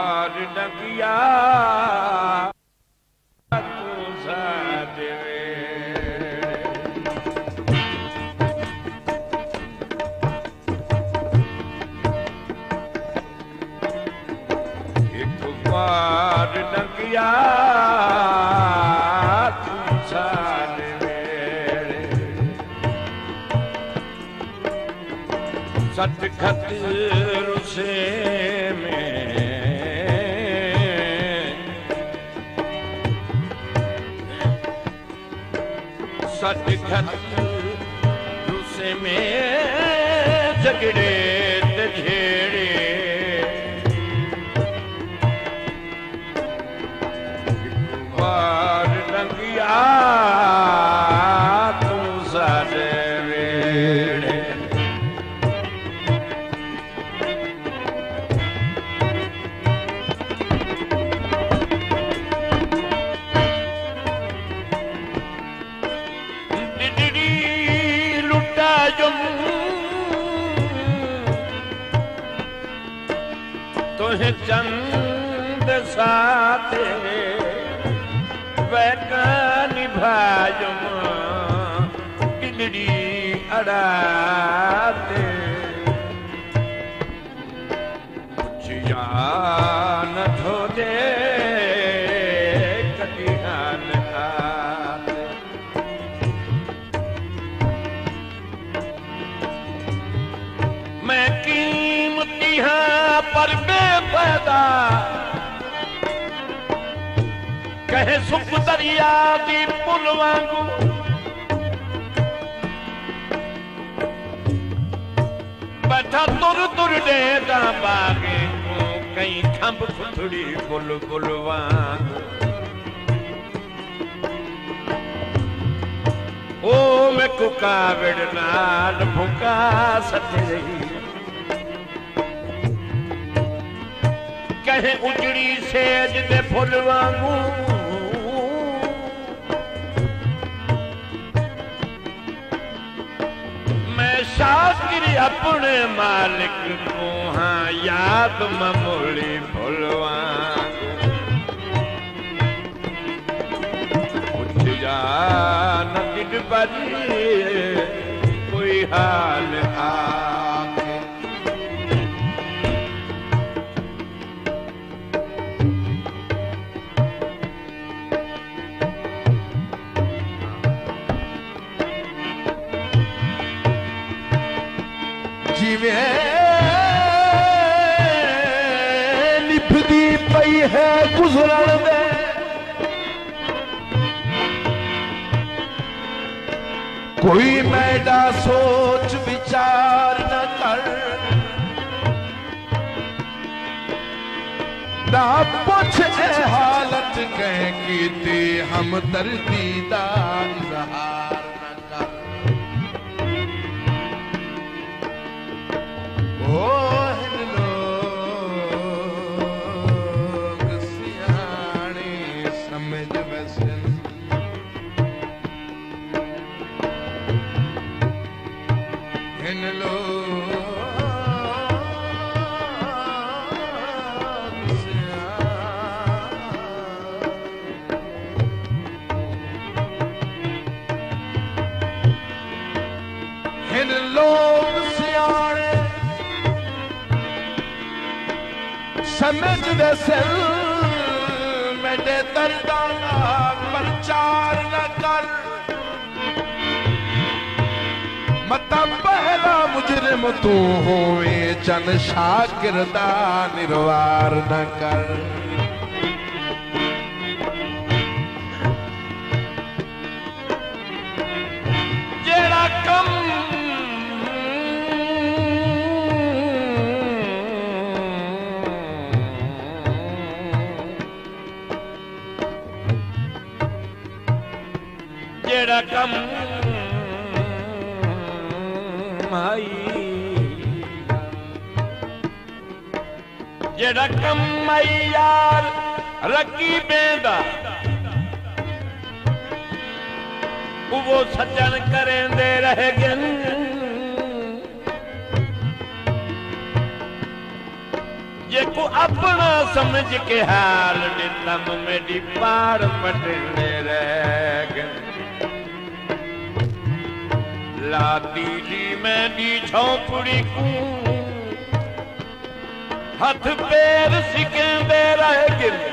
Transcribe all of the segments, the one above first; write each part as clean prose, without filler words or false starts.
कुमार डगिया तू साडे एक कुमार डगिया तू साडे सट खत रुसे में सट खत रुसे में झगड़े ते झेड़े कुमार डगिया तू साडे वेड़े तुहे चंद साथे वैका निभायुम टिलड़ी अड़ाते कुछ यान थोड़े कटिहान आते मैं कीमती हाँ पर बेफायदा कहे सुख दरिया दी पुल वांगू बैठा तुर तुर डेदा बागे को कहीं खंभ खुथड़ी बुल बुल वांगू ओ मैं कुकाविड़ नाल भुका सते रही कहे उजड़ी सेज दे फुल वांगू मैं शाकिर अपने मालिक को हाँ याद ममोली फुल वांगू उठ जा नकिड बजी कोई हाल आके जिवे निभदी पई है गुजरण दे कोई मैडा सोच विचार न कर ना पूछ हालत कह कीती हम दर्दीदार इजहार न कर ओ लोग सियाने समझ बसन इन लोग इन लोग सियाने समझ दसन मेरे दर्दा प्रचार न कर मता पहला मुजरिम तू होवे चन शागिर्दा निर्वार न कर जेड़ा कम जेड़ा कम जेड़ा कम यार रकी बेंदा वो सज्जन करेंदे रह गन जेको अपना समझ के हाल दितम मेरी पार पटने रह गए लाती दी मेरी झोपड़ी को हाथ पैर सिकेंदे रह गए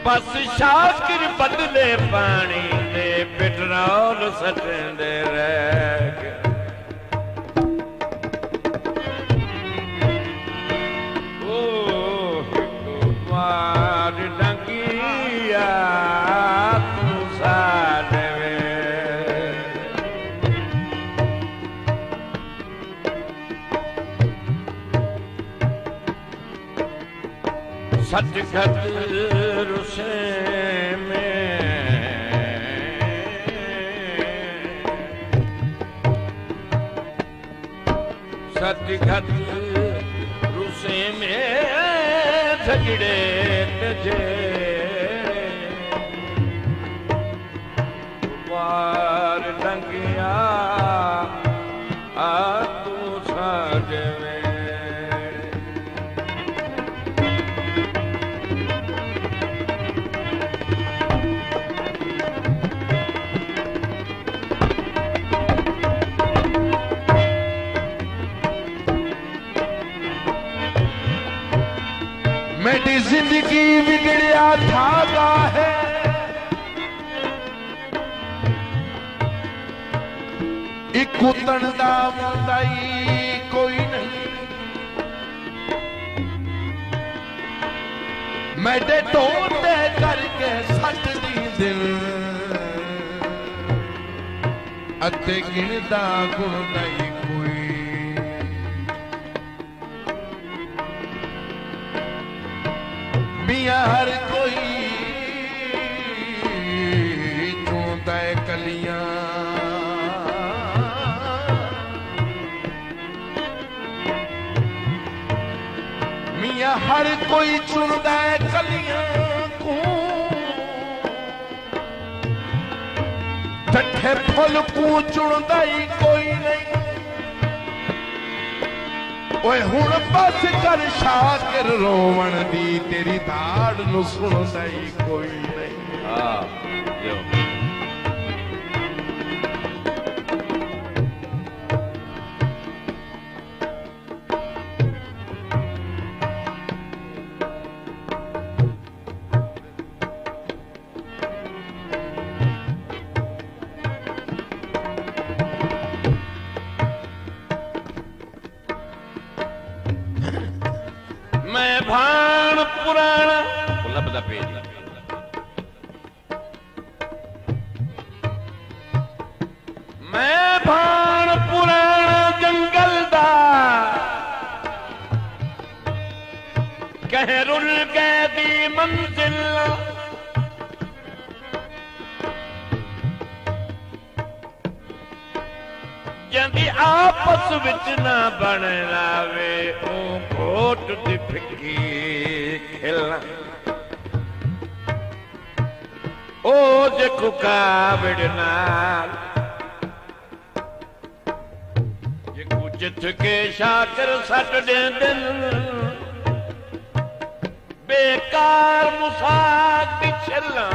बस शाकिर बदले पानी दे पेट्रोल सटेंदे रह गए डंगिया तू साडवे सचखत रुसे में सचखत रुसे में झगड़े तजे वार डंगिया आ तू साजवे मेरी जिंदगी बिगड़िया धागा है एक उतन दा मुंदाई कोई नहीं मेरे टोटे करके सट दी दिल अते गिनदा गुण नहीं कोई मियां हर कोई चुनता है कलियां मियां हर कोई चुनता है कलियां को ठठे फुल को चुनता ही कोई नहीं ओए हुण बस कर शाकिर रोवण दी तेरी धाड़ नु सुनदा ही कोई नहीं मैं भाण पुराना लभदा पेज मैं भाण पुराना जंगल दा कह रुल गए दी मंजिल जंदी आपस विच ना बन लावे ओ घोट दी फिक्की खिला ओ जेको कावड़ नाल जेको जिथ के शाकिर सट दे दिल बेकार मुसाक दी छला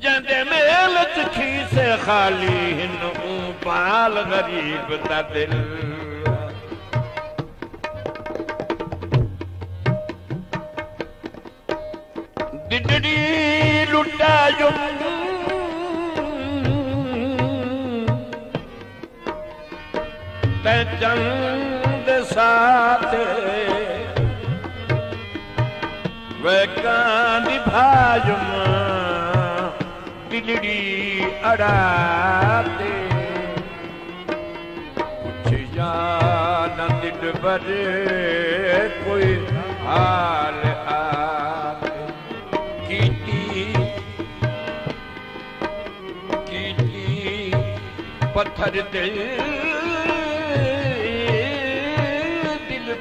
जंदे मेल चखी से खाली हिन पाल गरीब दा दिल दिडड़ी लुटा जो ते चंद साथ वे कांदी भाजुम दिलड़ी अड़ाते कुछ जान दिल बर कोई हाल आते कीटी पत्थर दिल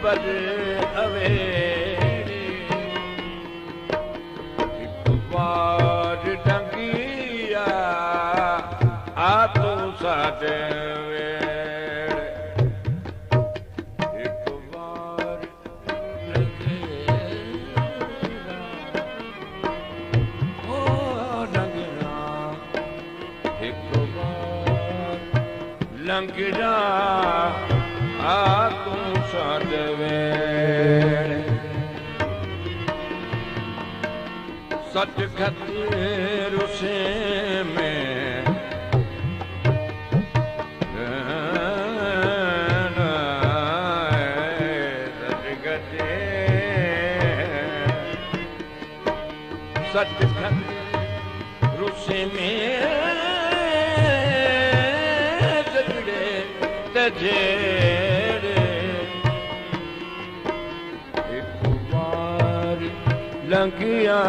बर अवे डंगिया आ तू साडे लंघड़ा आ तू साडे वेड़े सच खतीर उसे में सच खतीर उसे में जगड़े तजेड़े एक बार लंघिया